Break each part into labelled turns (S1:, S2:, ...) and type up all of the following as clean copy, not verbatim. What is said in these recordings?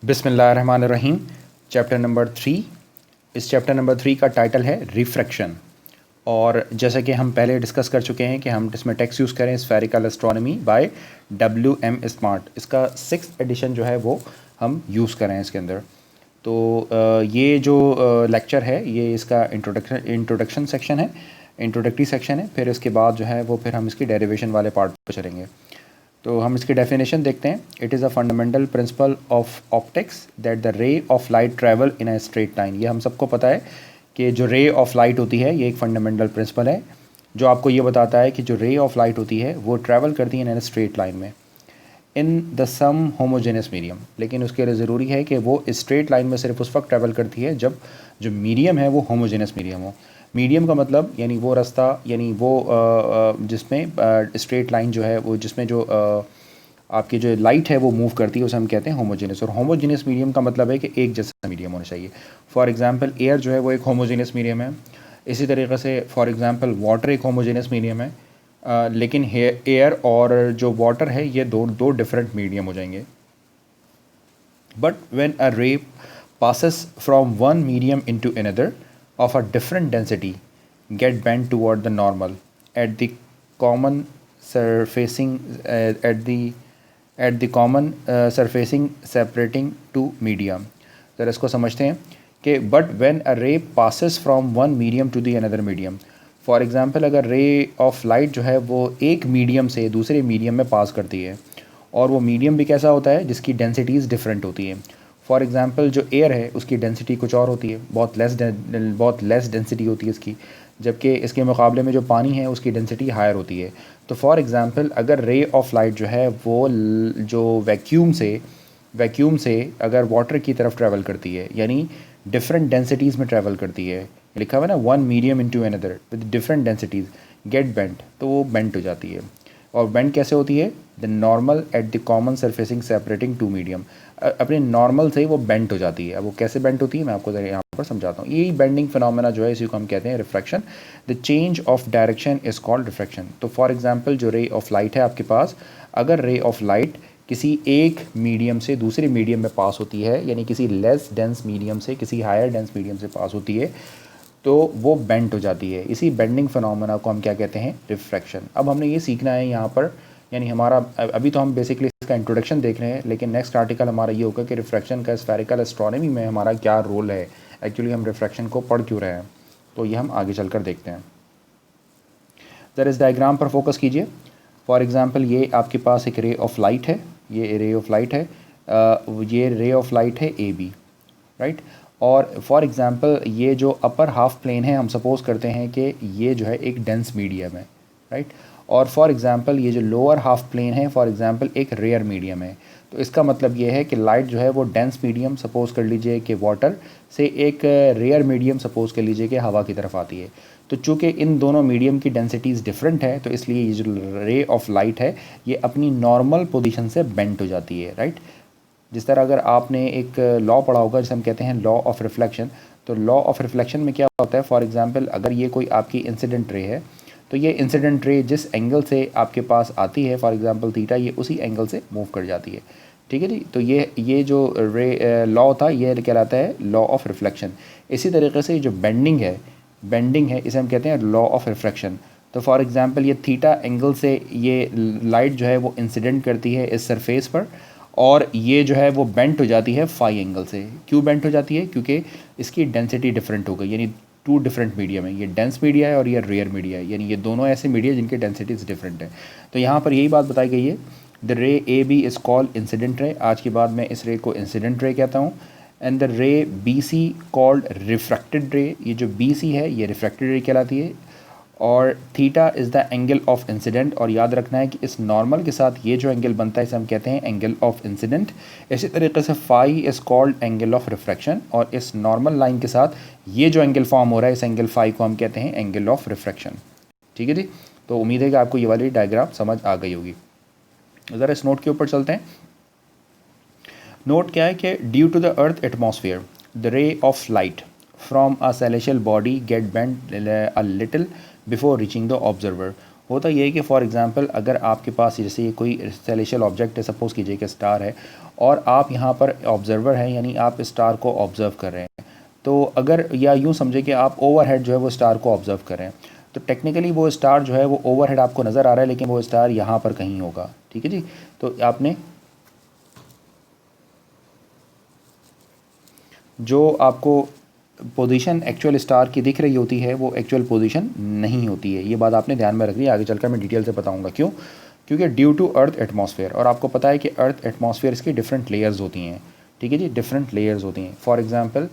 S1: बिस्मिल्लाहिर्रहमानिर्रहीम। Chapter number 3। इस chapter number 3 का टाइटल है रिफ्रैक्शन। और जैसा कि हम पहले डिस्कस कर चुके हैं कि हम इसमें टेक्स्ट यूज़ करें spherical astronomy by WM Smart. इसका 6th एडिशन जो है वो हम यूज़ करें इसके अंदर। तो ये जो लेक्चर है ये इसका इंट्रोडक्शन सेक्शन है, इंट्रोडक्टरी सेक्शन है। फिर इसके बाद जो है वो फिर हम इसकी डेरिवेशन वाले पार्ट पर चलेंगे। तो हम इसकी डेफिनेशन देखते हैं। It is a fundamental principle of optics that the ray of light travel in a straight line. ये हम सबको पता है कि जो रे ऑफ लाइट होती है ये एक फंडामेंटल प्रिंसिपल है जो आपको ये बताता है कि जो रे ऑफ लाइट होती है वो ट्रैवल करती है इन अ स्ट्रेट लाइन में in the some homogenous medium. लेकिन उसके लिए ज़रूरी है कि वो स्ट्रेट लाइन में सिर्फ उस वक्त ट्रैवल करती है जब जो मीडियम है वो होमोजेनस मीडियम हो। मीडियम का मतलब यानी वो रास्ता, यानी वो जिसमें स्ट्रेट लाइन जो है वो जिसमें जो आपकी जो लाइट है वो मूव करती है उसे हम कहते हैं होमोजेनस। और होमोजेनस मीडियम का मतलब है कि एक जैसा मीडियम होना चाहिए। फॉर एग्जांपल एयर जो है वो एक होमोजेनस मीडियम है। इसी तरीके से फॉर एग्जांपल वाटर एक होमोजेनस मीडियम है। लेकिन एयर और जो वाटर है ये दो डिफरेंट मीडियम हो जाएंगे। बट व्हेन अ रे passes from one medium into another of a different density get bent toward the normal at the common surfacing at the common surfacing separating two medium। ज़रा इसको समझते हैं कि but when a रे passes from one medium to the another medium। For example अगर रे of light जो है वो एक मीडियम से दूसरे मीडियम में पास करती है और वो मीडियम भी कैसा होता है जिसकी डेंसिटीज़ डिफरेंट होती हैं। फॉर एग्ज़ाम्पल जो एयर है उसकी डेंसिटी कुछ और होती है, बहुत लेस डेंसिटी होती है इसकी, जबकि इसके मुकाबले में जो पानी है उसकी डेंसिटी हायर होती है। तो फॉर एग्ज़ाम्पल अगर रे ऑफ लाइट जो है वो जो वैक्यूम से अगर वाटर की तरफ ट्रैवल करती है यानी डिफरेंट डेंसिटीज़ में ट्रैवल करती है, लिखा हुआ है ना one medium into another with different densities get bent, तो वो बेंट हो जाती है। और बेंड कैसे होती है? The normal at the common surfacing separating two medium. अपने नॉर्मल से वो बेंट हो जाती है। अब वो कैसे बेंट होती है मैं आपको यहाँ पर समझाता हूँ। यही बेंडिंग फिनोमेना जो है इसी को हम कहते हैं refraction. The change of direction is called refraction. तो फॉर एग्जांपल जो रे ऑफ लाइट है आपके पास, अगर रे ऑफ लाइट किसी एक मीडियम से दूसरे मीडियम में पास होती है यानी किसी लेस डेंस मीडियम से किसी हायर डेंस मीडियम से पास होती है तो वो बेंट हो जाती है। इसी बेंडिंग फिनोमेना को हम क्या कहते हैं? रिफ्रैक्शन। अब हमने ये सीखना है यहाँ पर, यानी हमारा अभी तो हम बेसिकली इसका इंट्रोडक्शन देख रहे हैं, लेकिन नेक्स्ट आर्टिकल हमारा ये होगा कि रिफ्रैक्शन का स्फेरिकल एस्ट्रोनॉमी में हमारा क्या रोल है, एक्चुअली हम रिफ्रैक्शन को पढ़ क्यों रहे हैं, तो ये हम आगे चलकर देखते हैं। ज़रा इस डायग्राम पर फोकस कीजिए। फॉर एग्ज़ाम्पल ये आपके पास एक रे ऑफ लाइट है, ये रे ऑफ लाइट है, ये रे ऑफ लाइट है AB, राइट। और फॉर एग्ज़ाम्पल ये जो अपर हाफ प्लेन है हम सपोज़ करते हैं कि ये जो है एक डेंस मीडियम है, राइट। और फॉर एग्ज़ाम्पल ये जो लोअर हाफ प्लेन है फॉर एग्ज़ाम्पल एक रेयर मीडियम है। तो इसका मतलब ये है कि लाइट जो है वो डेंस मीडियम सपोज़ कर लीजिए कि वाटर से एक रेयर मीडियम सपोज़ कर लीजिए कि हवा की तरफ आती है। तो चूँकि इन दोनों मीडियम की डेंसिटीज़ डिफरेंट है तो इसलिए ये जो रे ऑफ लाइट है ये अपनी नॉर्मल पोजीशन से बेंट हो जाती है, राइट। जिस तरह अगर आपने एक लॉ पढ़ा होगा जिसे हम कहते हैं लॉ ऑफ रिफ्लेक्शन, तो लॉ ऑफ रिफ्लेक्शन में क्या होता है? फॉर एग्जांपल अगर ये कोई आपकी इंसिडेंट रे है तो ये इंसिडेंट रे जिस एंगल से आपके पास आती है फॉर एग्जांपल थीटा, ये उसी एंगल से मूव कर जाती है, ठीक है जी। तो ये जो रे लॉ था ये कहलाता है लॉ ऑफ रिफ्लेक्शन। इसी तरीके से जो बेंडिंग है इसे हम कहते हैं लॉ ऑफ रिफ्रैक्शन। तो फॉर एग्जांपल ये थीटा एंगल से ये लाइट जो है वो इंसिडेंट करती है इस सरफेस पर और ये जो है वो बेंट हो जाती है फाई एंगल से। क्यों बेंट हो जाती है? क्योंकि इसकी डेंसिटी डिफरेंट हो गई, यानी टू डिफरेंट मीडियम है, ये डेंस मीडिया है और ये रेयर मीडिया है, यानी ये दोनों ऐसे मीडिया जिनकी डेंसिटीज डिफरेंट है। तो यहाँ पर यही बात बताई गई है, द रे AB is called incident ray. आज के बाद मैं इस रे को इंसिडेंट रे कहता हूँ। एंड द रे BC कॉल्ड रिफ्रैक्टेड रे। ये जो BC है ये रिफ्रैक्टेड रे कहलाती है। और theta is the angle of incident. और याद रखना है कि इस नॉर्मल के साथ ये जो एंगल बनता है इसे हम कहते हैं एंगल ऑफ इंसिडेंट। इसी तरीके से phi is called angle of refraction. और इस नॉर्मल लाइन के साथ ये जो एंगल फॉर्म हो रहा है इस एंगल फाई को हम कहते हैं एंगल ऑफ रिफ्रैक्शन, ठीक है जी। तो उम्मीद है कि आपको ये वाली डायग्राम समझ आ गई होगी। ज़रा इस नोट के ऊपर चलते हैं। नोट क्या है कि due to the earth atmosphere the ray of light from a celestial body get bent a little before reaching the observer. होता ये है कि फॉर एग्जांपल अगर आपके पास जैसे कोई सेलेशियल ऑब्जेक्ट है, सपोज़ कीजिए कि स्टार है, और आप यहाँ पर ऑब्जर्वर हैं, यानी आप स्टार को ऑब्ज़र्व कर रहे हैं, तो अगर या यूँ समझे कि आप ओवरहेड जो है वो स्टार को ऑब्ज़र्व कर रहे हैं, तो टेक्निकली वो स्टार जो है वो ओवरहेड आपको नज़र आ रहा है, लेकिन वो स्टार यहाँ पर कहीं होगा। ठीक है जी। तो आपने जो आपको पोजीशन एक्चुअल स्टार की दिख रही होती है वो एक्चुअल पोजीशन नहीं होती है। ये बात आपने ध्यान में रखनी है, आगे चलकर मैं डिटेल से बताऊंगा क्यों। क्योंकि ड्यू टू अर्थ एटमॉस्फेयर, और आपको पता है कि अर्थ एटमॉस्फेयर की डिफरेंट लेयर्स होती हैं। ठीक है जी, डिफरेंट लेयर्स होती हैं। For example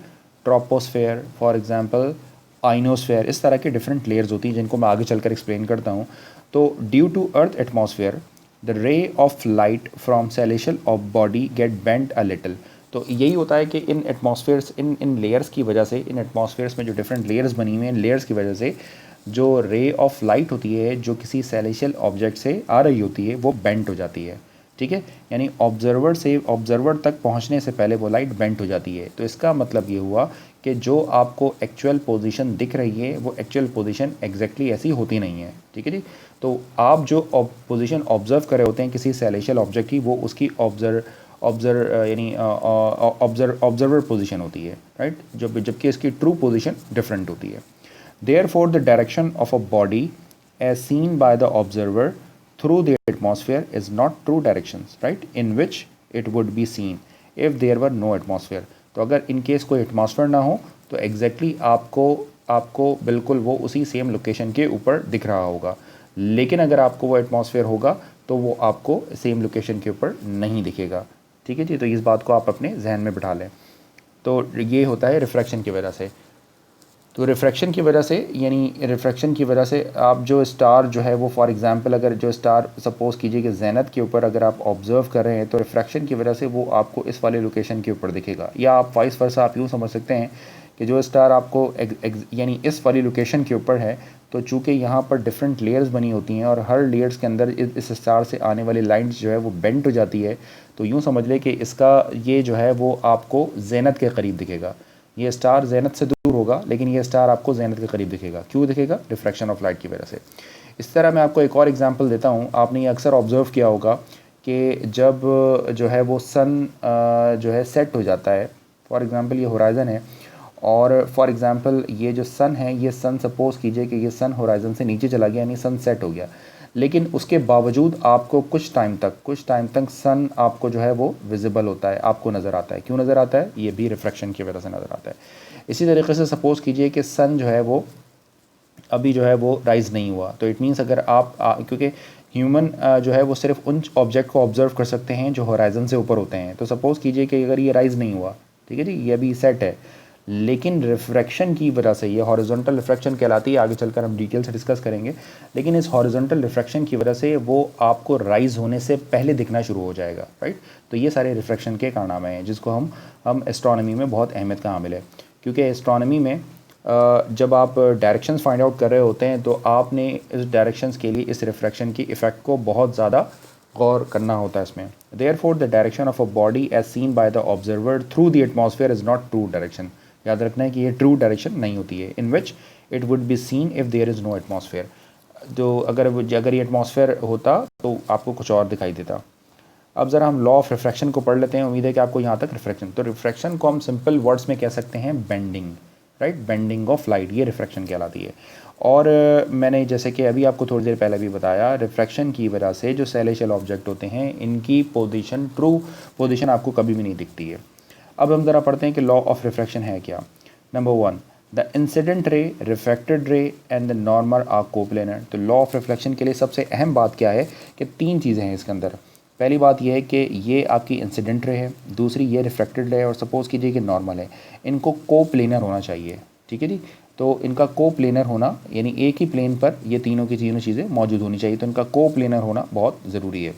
S1: troposphere, for example ionosphere, इस तरह की डिफरेंट लेयर्स होती हैं जिनको मैं आगे चलकर एक्सप्लेन करता हूँ। तो due to earth atmosphere the ray of light from celestial of body get bent a little. तो यही होता है कि इन एटमॉस्फेयर्स, इन लेयर्स की वजह से, इन एटमॉस्फेयर्स में जो डिफरेंट लेयर्स बनी हुई हैं, लेयर्स की वजह से जो रे ऑफ लाइट होती है जो किसी सेलेशियल ऑब्जेक्ट से आ रही होती है वो बेंट हो जाती है। ठीक है, यानी ऑब्जर्वर से ऑब्जर्वर तक पहुंचने से पहले वो लाइट बेंट हो जाती है। तो इसका मतलब ये हुआ कि जो आपको एक्चुअल पोजीशन दिख रही है वो एक्चुअल पोजीशन एग्जैक्टली ऐसी होती नहीं है। ठीक है जी। तो आप जो पोजीशन ऑब्जर्व कर रहे होते हैं किसी सेलेशियल ऑब्जेक्ट की, वो उसकी यानी ऑब्जर्वर पोजीशन होती है, राइट, जबकि इसकी ट्रू पोजीशन डिफरेंट होती है। Therefore, the direction of a body as seen by the observer through the atmosphere is not true directions, right, in which it would be seen if there were no atmosphere. तो अगर in case कोई atmosphere ना हो तो exactly आपको बिल्कुल वो उसी सेम लोकेशन के ऊपर दिख रहा होगा, लेकिन अगर आपको वो एटमॉस्फेयर होगा तो वो आपको सेम लोकेशन के ऊपर नहीं दिखेगा। ठीक है जी। तो इस बात को आप अपने जहन में बिठा लें। तो ये होता है रिफ्रैक्शन की वजह से। तो रिफ्रैक्शन की वजह से, यानी रिफ्रैक्शन की वजह से आप जो स्टार जो है वो, फॉर एग्जांपल अगर जो स्टार सपोज़ कीजिए कि ज़ेनत के ऊपर अगर आप ऑब्ज़र्व कर रहे हैं, तो रिफ्रैक्शन की वजह से वो आपको इस वाले लोकेशन के ऊपर दिखेगा। या आप वाइस वर्सा आप यूँ समझ सकते हैं कि जो स्टार आपको यानी इस वाली लोकेशन के ऊपर है, तो चूँकि यहाँ पर डिफरेंट लेयर्स बनी होती हैं और हर लेयर्स के अंदर इस स्टार से आने वाली लाइन्स जो है वो बेंट हो जाती है, तो यूँ समझ लें कि इसका ये जो है वो आपको ज़ेनत के करीब दिखेगा। ये स्टार ज़ेनत से दूर होगा, लेकिन ये स्टार आपको ज़ेनत के करीब दिखेगा। क्यों दिखेगा? रिफ्रैक्शन ऑफ लाइट की वजह से। इस तरह मैं आपको एक और एग्जांपल देता हूँ। आपने ये अक्सर ऑब्ज़र्व किया होगा कि जब जो है वो सन जो है सेट हो जाता है, फॉर एग्ज़ाम्पल ये होराइज़न है, और फॉर एग्ज़ाम्पल ये जो सन है, ये सन सपोज़ कीजिए कि ये सन होराइज़न से नीचे चला गया, यानी सन सेट हो गया, लेकिन उसके बावजूद आपको कुछ टाइम तक सन आपको जो है वो विजिबल होता है, आपको नज़र आता है। क्यों नज़र आता है? ये भी रिफ्रैक्शन की वजह से नज़र आता है। इसी तरीके से सपोज़ कीजिए कि सन जो है वो अभी जो है वो राइज़ नहीं हुआ, तो इट मीन्स अगर आप क्योंकि ह्यूमन जो है वो सिर्फ उन ऑब्जेक्ट को ऑब्जर्व कर सकते हैं जो होराइज़न से ऊपर होते हैं। तो सपोज़ कीजिए कि अगर ये राइज़ नहीं हुआ, ठीक है जी, ये अभी सेट है, लेकिन रिफ्रैक्शन की वजह से, ये हॉरिजॉन्टल रिफ्रैक्शन कहलाती है, आगे चलकर हम डिटेल से डिस्कस करेंगे, लेकिन इस हॉरिजॉन्टल रिफ्रैक्शन की वजह से वो आपको राइज़ होने से पहले दिखना शुरू हो जाएगा, राइट। तो ये सारे रिफ्रैक्शन के कारनामे हैं जिसको हम एस्ट्रोनॉमी में बहुत अहमियत का हामिल है, क्योंकि एस्ट्रोनॉमी में जब आप डायरेक्शंस फाइंड आउट कर रहे होते हैं तो आपने इस डायरेक्शंस के लिए इस रिफ्रैक्शन की इफ़ेक्ट को बहुत ज़्यादा गौर करना होता है इसमें। Therefore the direction of a body as seen by the observer through the atmosphere is not true direction. याद रखना है कि ये ट्रू डायरेक्शन नहीं होती है, in which it would be seen if there is no atmosphere. तो अगर ये एटमॉस्फेयर होता तो आपको कुछ और दिखाई देता। अब ज़रा हम लॉ ऑफ रिफ्रैक्शन को पढ़ लेते हैं। उम्मीद है कि आपको यहाँ तक रिफ्रैक्शन, तो रिफ्रैक्शन को हम सिंपल वर्ड्स में कह सकते हैं bending, right, bending of light, ये रिफ्रैक्शन कहलाती है। और मैंने जैसे कि अभी आपको थोड़ी देर पहले भी बताया, रिफ्रैक्शन की वजह से जो सेलेशियल ऑब्जेक्ट होते हैं इनकी पोजीशन, ट्रू पोजीशन आपको कभी भी नहीं दिखती है। अब हम ज़रा पढ़ते हैं कि लॉ ऑफ रिफ्रैक्शन है क्या। Number 1, the incident ray, refracted ray and the normal are coplanar. तो लॉ ऑफ रिफ्लेक्शन के लिए सबसे अहम बात क्या है कि 3 चीज़ें हैं इसके अंदर। पहली बात यह है कि ये आपकी इंसिडेंट रे है, दूसरी ये रिफ्रैक्टेड रे है, और सपोज़ कीजिए कि नॉर्मल है। इनको कोप्लेनर होना चाहिए, ठीक है जी। तो इनका कोप्लेनर होना, यानी एक ही प्लेन पर ये तीनों की तीनों चीज़ें मौजूद होनी चाहिए, तो इनका कोप्लेनर होना बहुत ज़रूरी है।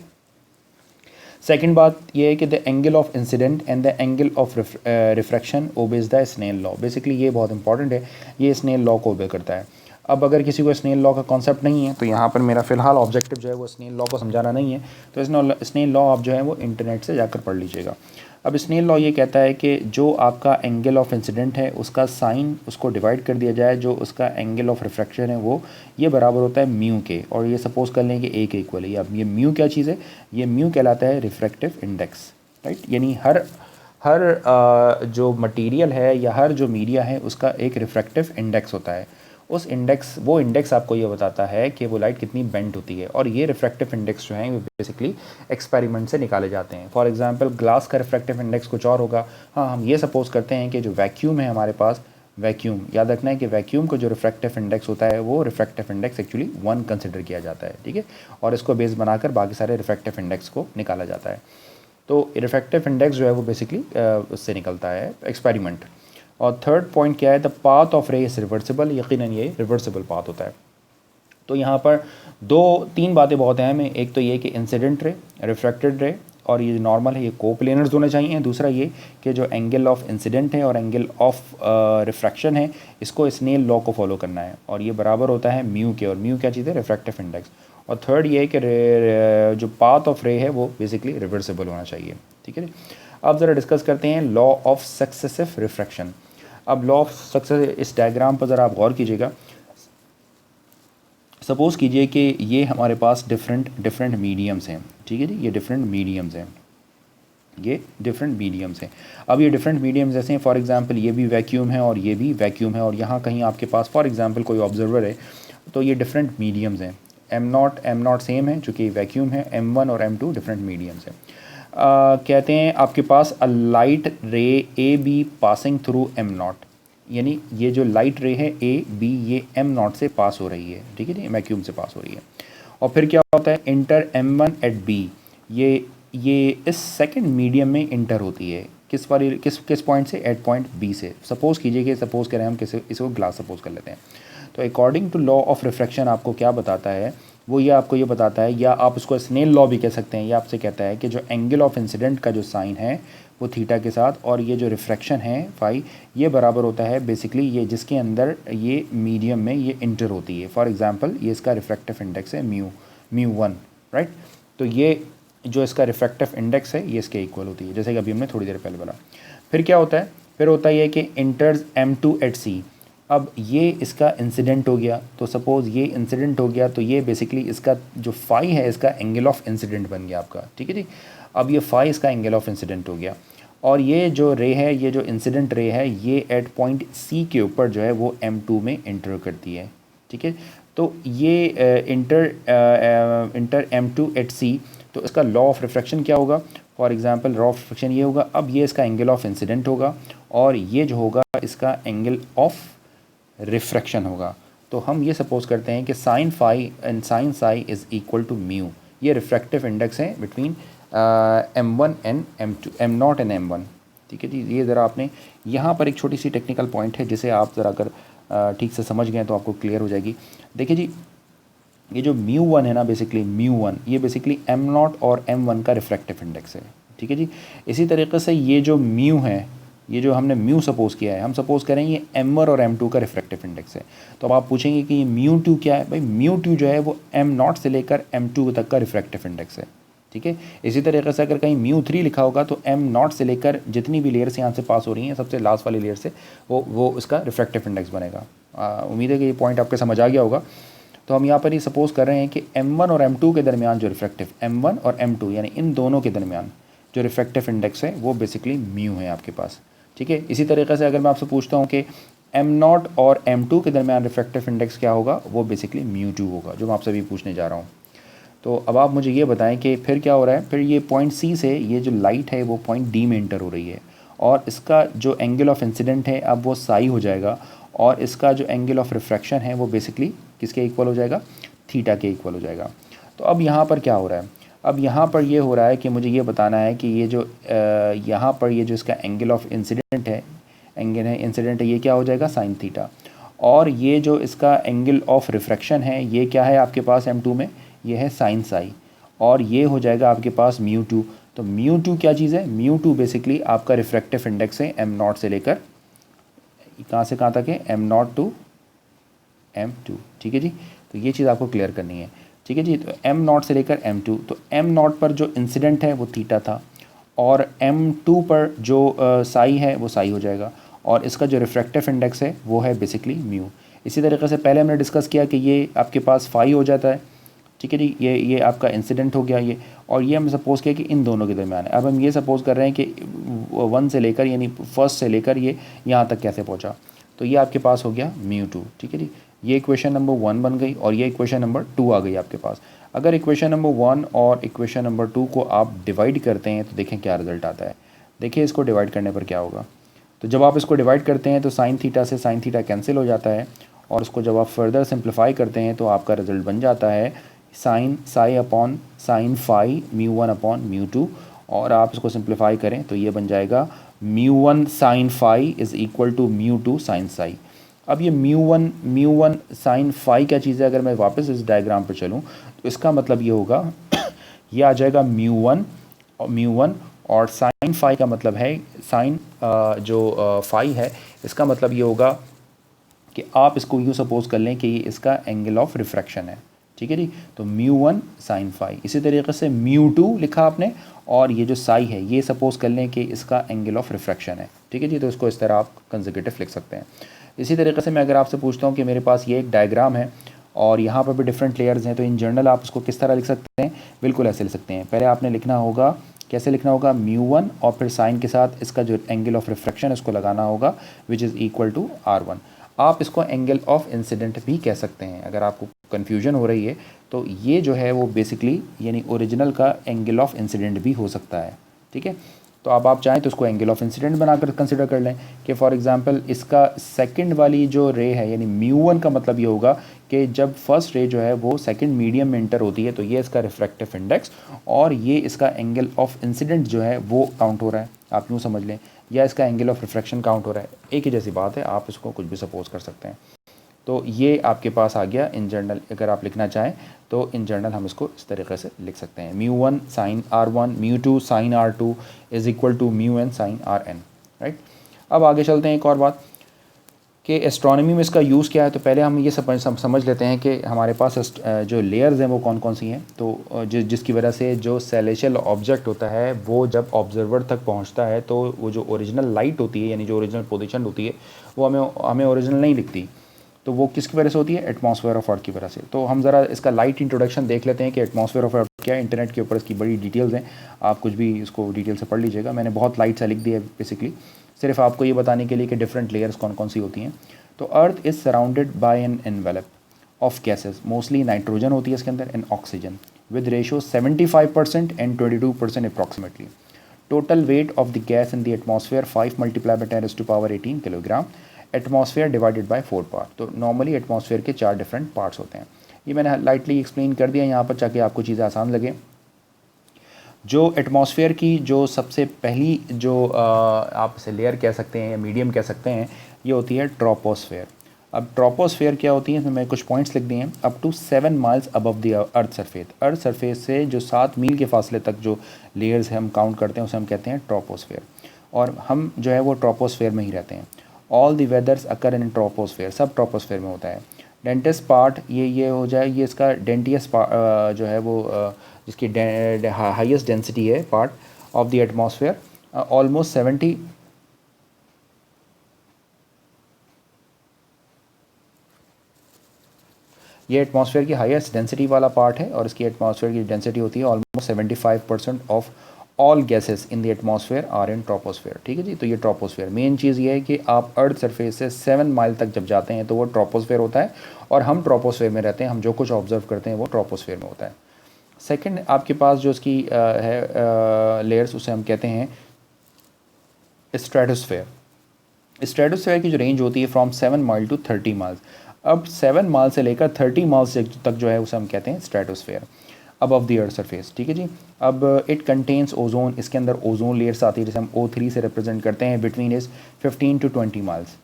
S1: सेकंड बात यह है कि the angle of incident and the angle of refraction obeys the Snell law. Basically ये बहुत इंपॉर्टेंट है, ये स्नेल लॉ को ओबे करता है। अब अगर किसी को स्नेल लॉ का कॉन्सेप्ट नहीं है तो यहाँ पर मेरा फ़िलहाल ऑब्जेक्टिव जो है वो स्नेल लॉ को समझाना नहीं है, तो स्नेल लॉ आप जो है वो इंटरनेट से जाकर पढ़ लीजिएगा। अब स्नेल लॉ ये कहता है कि जो आपका एंगल ऑफ इंसिडेंट है उसका साइन उसको डिवाइड कर दिया जाए, जो उसका एंगल ऑफ रिफ्रैक्शन है वो ये बराबर होता है म्यू के, और ये सपोज कर लें कि ए के इक्वल है। अब ये म्यू क्या चीज़ है, ये म्यू कहलाता है रिफ्रैक्टिव इंडेक्स, राइट। यानी हर हर जो मटेरियल है या हर जो मीडिया है उसका एक रिफ्रैक्टिव इंडेक्स होता है। उस इंडेक्स, वो इंडेक्स आपको ये बताता है कि वो लाइट कितनी बेंड होती है, और ये रिफ्रैक्टिव इंडेक्स जो हैं वो बेसिकली एक्सपेरिमेंट से निकाले जाते हैं। फॉर एग्जांपल ग्लास का रिफ्रैक्टिव इंडेक्स कुछ और होगा। हाँ, हम ये सपोज करते हैं कि जो वैक्यूम है हमारे पास, वैक्यूम याद रखना है कि वैक्यूम को जो रिफ्रैक्टिव इंडेक्स होता है वो रिफ्रैक्टिव इंडेक्स एक्चुअली 1 कंसिडर किया जाता है, ठीक है। और इसको बेस बनाकर बाकी सारे रिफ्रैक्टिव इंडेक्स को निकाला जाता है। तो रिफ्रैक्टिव इंडेक्स जो है वो बेसिकली उससे निकलता है एक्सपेरिमेंट। और थर्ड पॉइंट क्या है, द पाथ ऑफ रे इज़ रिवर्सिबल, यकीनन ये रिवर्सिबल पाथ होता है। तो यहाँ पर 2-3 बातें बहुत अहम हैं। एक तो ये कि इंसिडेंट रे, रिफ्रैक्टेड रे और ये नॉर्मल है, ये कोप्लेनर्स होने चाहिए। दूसरा ये कि जो एंगल ऑफ इंसिडेंट है और एंगल ऑफ रिफ्रैक्शन है इसको स्नेल लॉ को फॉलो करना है, और ये बराबर होता है म्यू के, और म्यू क्या चीज़ है, रिफ्रैक्टिव इंडेक्स। और थर्ड ये है कि जो पाथ ऑफ रे है वो बेसिकली रिवर्सिबल होना चाहिए, ठीक है। अब ज़रा डिस्कस करते हैं लॉ ऑफ सक्सेसिव रिफ्रैक्शन। अब लॉ ऑफ सक्सेस, इस डायग्राम पर ज़रा आप गौर कीजिएगा। सपोज़ कीजिए कि ये हमारे पास डिफरेंट मीडियम्स हैं, ठीक है जी, ये डिफरेंट मीडियम्स हैं, ये डिफरेंट मीडियम्स हैं। अब ये डिफरेंट मीडियम्स जैसे फॉर एग्जांपल ये भी वैक्यूम है और ये भी वैक्यूम है, और यहाँ कहीं आपके पास फॉर एग्जांपल कोई ऑब्जर्वर है, तो ये डिफरेंट मीडियम्स हैं। M0 सेम है चूँकि वैक्यूम है, M1 और M2 डिफरेंट मीडियम्स हैं। कहते हैं आपके पास अ लाइट रे A be passing through M0, यानी ये जो लाइट रे है ए बी ये M0 से पास हो रही है, ठीक है जी, वैक्यूम से पास हो रही है। और फिर क्या होता है, इंटर M1 एट बी, ये इस सेकंड मीडियम में इंटर होती है, किस पॉइंट से, एट पॉइंट बी से। सपोज़ कीजिए कि सपोज़ करें हम इसको ग्लास सपोज़ कर लेते हैं। तो according to law of refraction आपको क्या बताता है, वो ये आपको ये बताता है, या आप उसको स्नेल लॉ भी कह सकते हैं, ये आपसे कहता है कि जो एंगल ऑफ इंसिडेंट का जो साइन है वो थीटा के साथ, और ये जो रिफ्रैक्शन है फाई, ये बराबर होता है बेसिकली ये जिसके अंदर ये मीडियम में ये इंटर होती है। फॉर एग्जांपल ये इसका रिफ्रैक्टिव इंडेक्स है म्यू 1, राइट। तो ये जो इसका रिफ्रैक्टिव इंडेक्स है ये इसके इक्वल होती है, जैसे कि अभी हमने थोड़ी देर पहले बोला। फिर क्या होता है, फिर होता है ये कि इंटर्स M2 एट सी। अब ये इसका इंसिडेंट हो गया, तो सपोज़ ये इंसिडेंट हो गया, तो ये बेसिकली इसका जो फाई है इसका एंगल ऑफ इंसिडेंट बन गया आपका, ठीक है जी। अब ये फाई इसका एंगल ऑफ इंसिडेंट हो गया, और ये जो रे है, ये जो इंसिडेंट रे है, ये एट पॉइंट सी के ऊपर जो है वो M2 में इंटर करती है, ठीक है। तो ये इंटर M2 एट सी, तो इसका लॉ ऑफ रिफ्रैक्शन क्या होगा, for example law of refraction ये होगा। अब ये इसका एंगल ऑफ इंसिडेंट होगा, और ये जो होगा इसका एंगल ऑफ रिफ्रैक्शन होगा। तो हम ये सपोज करते हैं कि sine phi and sine psi is equal to mu, ये रिफ्रैक्टिव इंडेक्स है between M1 and M2, M0 and M1, ठीक है जी। ये ज़रा आपने यहाँ पर एक छोटी सी टेक्निकल पॉइंट है जिसे आप ज़रा अगर ठीक से समझ गए तो आपको क्लियर हो जाएगी। देखिए जी, ये जो म्यू 1 है ना, बेसिकली म्यू 1 ये बेसिकली M0 और M1 का रिफ्रैक्टिव इंडेक्स है, ठीक है जी। इसी तरीके से ये जो म्यू है, ये जो हमने म्यू सपोज़ किया है, हम सपोज़ करें ये M1 और M2 का रिफ्रैक्टिव इंडेक्स है। तो अब आप पूछेंगे कि ये म्यू 2 क्या है, भाई म्यू 2 जो है वो M0 से लेकर M2 तक का रिफ्रैक्टिव इंडेक्स है, ठीक है। इसी तरीके से अगर कहीं म्यू 3 लिखा होगा तो M0 से लेकर जितनी भी लेयर्स यहाँ से पास हो रही हैं सबसे लास्ट वाली लेयर से वो उसका रिफ्रैक्टिव इंडेक्स बनेगा। उम्मीद है कि ये पॉइंट आपके समझ आ गया होगा। तो हम यहाँ पर ये सपोज़ कर रहे हैं कि M1 और M2 के दरमियान जो रिफ्रैक्टिव, M1 और M2 यानी इन दोनों के दरमियान जो रिफ्रैक्टिव इंडेक्स है वो बेसिकली म्यू है आपके पास, ठीक है। इसी तरीके से अगर मैं आपसे पूछता हूँ कि M0 और M2 के दरमियान रिफ्रैक्टिव इंडेक्स क्या होगा, वो बेसिकली म्यू 2 होगा, जो मैं आपसे अभी पूछने जा रहा हूँ। तो अब आप मुझे ये बताएं कि फिर क्या हो रहा है, फिर ये पॉइंट सी से ये जो लाइट है वो पॉइंट डी में इंटर हो रही है, और इसका जो एंगल ऑफ इंसिडेंट है अब वो साई हो जाएगा, और इसका जो एंगल ऑफ रिफ्रैक्शन है वो बेसिकली किसके इक्वल हो जाएगा, थीटा के इक्वल हो जाएगा। तो अब यहाँ पर क्या हो रहा है, अब यहाँ पर ये हो रहा है कि मुझे ये बताना है कि ये जो यहाँ पर ये जो इसका एंगल ऑफ इंसिडेंट है, एंगल है इंसिडेंट है, ये क्या हो जाएगा साइन थीटा, और ये जो इसका एंगल ऑफ रिफ्रैक्शन है ये क्या है आपके पास M2 में, ये है साइन साई, और ये हो जाएगा आपके पास म्यू 2। तो म्यू 2 क्या चीज़ है, म्यू 2 बेसिकली आपका रिफ्रैक्टिव इंडेक्स है M0 से लेकर कहाँ से कहाँ तक है, M0 टू M2, ठीक है जी। तो ये चीज़ आपको क्लियर करनी है, ठीक है जी। तो M0 से लेकर M2, तो M0 पर जो इंसिडेंट है वो थीटा था, और M2 पर जो साई है वो साई हो जाएगा, और इसका जो रिफ्रैक्टिव इंडेक्स है वो है बेसिकली म्यू। इसी तरीके से पहले हमने डिस्कस किया कि ये आपके पास फाई हो जाता है, ठीक है जी, ये आपका इंसिडेंट हो गया ये, और ये हम सपोज़ किया कि इन दोनों के दरमियान है। अब हम ये सपोज़ कर रहे हैं कि 1 से लेकर यानी फर्स्ट से लेकर ये यहाँ तक कैसे पहुँचा, तो ये आपके पास हो गया μ2, ठीक है जी। ये इक्वेशन नंबर 1 बन गई और ये इक्वेशन नंबर 2 आ गई आपके पास। अगर इक्वेशन नंबर 1 और इक्वेशन नंबर 2 को आप डिवाइड करते हैं तो देखें क्या रिज़ल्ट आता है। देखिए इसको डिवाइड करने पर क्या होगा, तो जब आप इसको डिवाइड करते हैं तो साइन थीटा से साइन थीटा कैंसिल हो जाता है, और उसको जब आप फर्दर सिंप्लीफाई करते हैं तो आपका रिज़ल्ट बन जाता है sine psi upon sine phi μ1 upon μ2, और आप इसको सिंप्लीफाई करें तो ये बन जाएगा μ1 sine phi is equal to μ2 sine psi. अब ये μ1 साइन फाई क्या चीज़ है, अगर मैं वापस इस डायग्राम पर चलूँ तो इसका मतलब ये होगा ये आ जाएगा μ1 और साइन फाई का मतलब है साइन जो फाई है, इसका मतलब ये होगा कि आप इसको यूँ सपोज कर लें कि ये इसका एंगल ऑफ रिफ्रैक्शन है, ठीक है जी। तो μ1 साइन फाई, इसी तरीके से μ2 लिखा आपने, और ये जो साई है ये सपोज कर लें कि इसका एंगल ऑफ रिफ्रैक्शन है, ठीक है जी। तो इसको इस तरह आप कंसेक्यूटिव लिख सकते हैं। इसी तरीके से मैं अगर आपसे पूछता हूँ कि मेरे पास ये एक डायग्राम है और यहाँ पर भी डिफरेंट लेयर्स हैं, तो इन जनरल आप उसको किस तरह लिख सकते हैं, बिल्कुल ऐसे लिख सकते हैं। पहले आपने लिखना होगा, कैसे लिखना होगा, μ1 और फिर साइन के साथ इसका जो एंगल ऑफ रिफ्रैक्शन है उसको लगाना होगा, which is equal to R1। आप इसको एंगल ऑफ इंसिडेंट भी कह सकते हैं, अगर आपको कन्फ्यूजन हो रही है तो ये जो है वो बेसिकली यानी ओरिजिनल का एंगल ऑफ इंसिडेंट भी हो सकता है, ठीक है। तो अब आप चाहें तो उसको एंगल ऑफ इंसिडेंट बनाकर कंसिडर कर लें कि फॉर एग्जांपल इसका सेकंड वाली जो रे है यानी μ1 का मतलब ये होगा कि जब फर्स्ट रे जो है वो सेकंड मीडियम में इंटर होती है तो ये इसका रिफ्रैक्टिव इंडेक्स और ये इसका एंगल ऑफ इंसिडेंट जो है वो काउंट हो रहा है, आप यूँ समझ लें, या इसका एंगल ऑफ रिफ्रैक्शन काउंट हो रहा है, एक ही जैसी बात है, आप इसको कुछ भी सपोज कर सकते हैं। तो ये आपके पास आ गया इन जनरल, अगर आप लिखना चाहें तो इन जनरल हम इसको इस तरीके से लिख सकते हैं, μ1 sine R1 μ2 sine R2 is equal to μn sine Rn, right. अब आगे चलते हैं, एक और बात कि एस्ट्रोनॉमी में इसका यूज़ क्या है। तो पहले हम ये समझ लेते हैं कि हमारे पास जो लेयर्स हैं वो कौन कौन सी हैं। तो जिसकी वजह से जो सेलेशियल ऑब्जेक्ट होता है वो जब ऑब्जर्वर तक पहुंचता है तो वो जो ओरिजिनल लाइट होती है यानी जो ओरिजिनल पोजीशन होती है वो हमें ओरिजिनल नहीं दिखती, तो वो किसकी वजह से होती है, एटमॉस्फेयर ऑफ अर्थ की वजह से। तो हम ज़रा इसका लाइट इंट्रोडक्शन देख लेते हैं कि एटमॉस्फेयर ऑफ अर्थ क्या है। इंटरनेट के ऊपर इसकी बड़ी डिटेल्स हैं, आप कुछ भी इसको डिटेल से पढ़ लीजिएगा, मैंने बहुत लाइट सा लिख दिया है बेसिकली, सिर्फ आपको ये बताने के लिए कि डिफरेंट लेयर्स कौन कौन सी होती हैं। तो earth is surrounded by an envelope of gases, mostly nitrogen होती है इसके अंदर and oxygen, with ratio 75% and 22% approximately. Total weight of the gas in the atmosphere 5 multiply by 10⁻18 kilogram. Atmosphere divided by 4 part. तो normally atmosphere के 4 different parts होते हैं। ये मैंने लाइटली एक्सप्लेन कर दिया यहाँ पर ताकि आपको चीज़ें आसान लगे। जो एटमॉस्फेयर की जो सबसे पहली जो आप इसे लेयर कह सकते हैं या मीडियम कह सकते हैं, ये होती है ट्रोपोस्फेयर। अब ट्रोपोस्फेयर क्या होती है, इसमें मैं कुछ पॉइंट्स लिख दिए हैं। Up to 7 miles above the earth surface, earth surface से जो 7 मील के फासले तक जो लेयर्स हम काउंट करते हैं उसे हम कहते हैं ट्रोपोस्फेयर, और हम जो है वो ट्रोपोस्फेयर में ही रहते हैं। All the वेदर्स occur in troposphere, सब ट्रोपोस्फेयर में होता है। डेंटेस्ट पार्ट ये हो जाए, ये इसका डेंटियस पार्ट जो है वो जिसकी हाईएस्ट डेंसिटी है part of the atmosphere, almost 70 ये एटमॉस्फेयर की हाईएस्ट डेंसिटी वाला पार्ट है और इसकी एटमॉस्फेयर की डेंसिटी होती है almost 75% of all gases in the atmosphere are in troposphere, ठीक है जी। तो ये ट्रोपोस्फेयर, मेन चीज़ ये है कि आप अर्थ सरफेस से 7 माइल तक जब जाते हैं तो वो ट्रोपोस्फेयर होता है और हम ट्रोपोस्फेयर में रहते हैं, हम जो कुछ ऑब्जर्व करते हैं वो ट्रोपोस्फेयर में होता है। सेकंड आपके पास जो इसकी है लेयर्स, उसे हम कहते हैं स्ट्रेटोस्फेयर। स्ट्रेटोस्फेयर की जो रेंज होती है फ्रॉम 7 माइल टू 30 माइल्स। अब 7 माइल से लेकर 30 माइल्स तक जो है उसे हम कहते हैं stratosphere above the earth surface, ठीक है जी। अब इट कंटेन्स ओजोन, इसके अंदर ओजोन लेयर्स आती है जिसे हम O3 से रिप्रेजेंट करते हैं, between is 15 to 20 miles.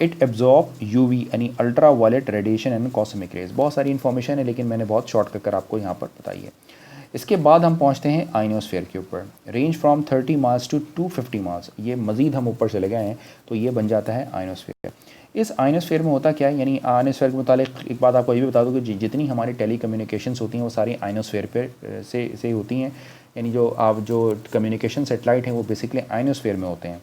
S1: It absorb UV यानी ultra violet radiation and cosmic rays. बहुत सारी इन्फॉर्मेशन है लेकिन मैंने बहुत शॉर्ट कर आपको यहाँ पर बताई है। इसके बाद हम पहुँचते हैं आइनोस्फेयर के ऊपर, range from 30 miles to 250 miles. ये मज़ीद हम ऊपर चले गए हैं तो ये बन जाता है आइनोस्फेयर। इस आइनोस्फेयर में होता क्या है, यानी आइनोस्फेयर के मुतालिक एक बात आपको ये भी बता दूँ कि जितनी हमारी टेली कम्युनिकेशंस होती हैं वो सारी आइनोस्फेयर पे से होती हैं, यानी जो आप जो कम्युनिकेशन सेटेलाइट हैं वो बेसिकली आयनोस्फीयर में होते हैं,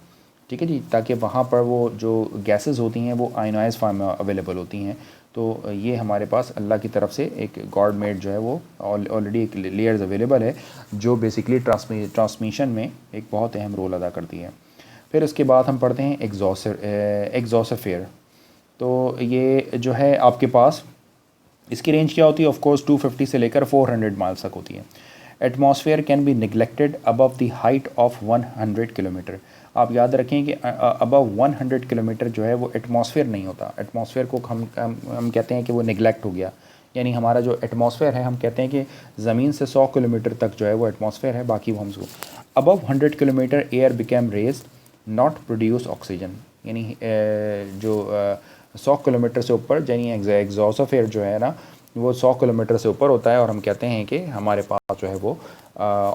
S1: ठीक है जी, ताकि वहाँ पर वो जो गैसेस होती हैं वो आयनाइज फॉर्म में अवेलेबल होती हैं। तो ये हमारे पास अल्लाह की तरफ से एक गॉड मेड जो है वो ऑलरेडी एक लेयर्स अवेलेबल है जो बेसिकली ट्रांसमिशन में एक बहुत अहम रोल अदा करती है। फिर उसके बाद हम पढ़ते हैं एग्जॉसफेयर। तो ये जो है आपके पास इसकी रेंज क्या होती है, ऑफ कोर्स 250 से लेकर 400 माइल्स तक होती है। Atmosphere can be neglected above the height of 100 kilometre. आप याद रखें कि अबव 100 किलोमीटर जो है वो एटमॉस्फेयर नहीं होता। एटमॉस्फेयर को हम कहते हैं कि वो निगलेक्ट हो गया, यानी हमारा जो एटमॉस्फेयर है हम कहते हैं कि ज़मीन से 100 किलोमीटर तक जो है वो एटमॉस्फेयर है, बाकी वो हमको above 100 kilometre air became raised not produce oxygen. यानी जो 100 किलोमीटर से ऊपर यानी एग्जॉसफेयर जो है ना वो 100 किलोमीटर से ऊपर होता है और हम कहते हैं कि हमारे पास जो है वो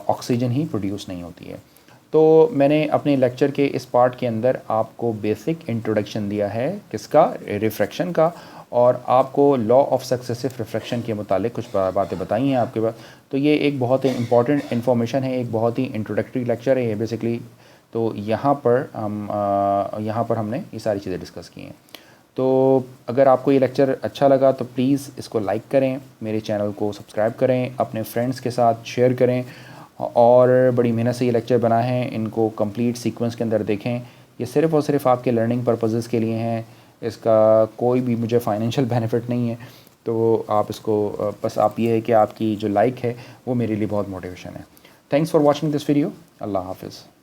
S1: ऑक्सीजन ही प्रोड्यूस नहीं होती है। तो मैंने अपने लेक्चर के इस पार्ट के अंदर आपको बेसिक इंट्रोडक्शन दिया है किसका, रिफ्रैक्शन का, और आपको लॉ ऑफ सक्सेसिव रिफ्रैक्शन के मुतालिक कुछ बातें बताई हैं आपके पास। तो ये एक बहुत ही इंपॉर्टेंट इन्फॉर्मेशन है, एक बहुत ही इंट्रोडक्टरी लेक्चर है ये बेसिकली। तो यहाँ पर हमने ये सारी चीज़ें डिस्कस की हैं। तो अगर आपको ये लेक्चर अच्छा लगा तो प्लीज़ इसको लाइक करें, मेरे चैनल को सब्सक्राइब करें, अपने फ्रेंड्स के साथ शेयर करें, और बड़ी मेहनत से ये लेक्चर बनाए हैं, इनको कंप्लीट सीक्वेंस के अंदर देखें। ये सिर्फ़ और सिर्फ आपके लर्निंग पर्पसेस के लिए हैं, इसका कोई भी मुझे फाइनेंशियल बेनिफिट नहीं है। तो आप इसको बस आप ये है कि आपकी जो लाइक है वो मेरे लिए बहुत मोटिवेशन है। Thanks for watching this video. अल्लाह हाफ़िज़।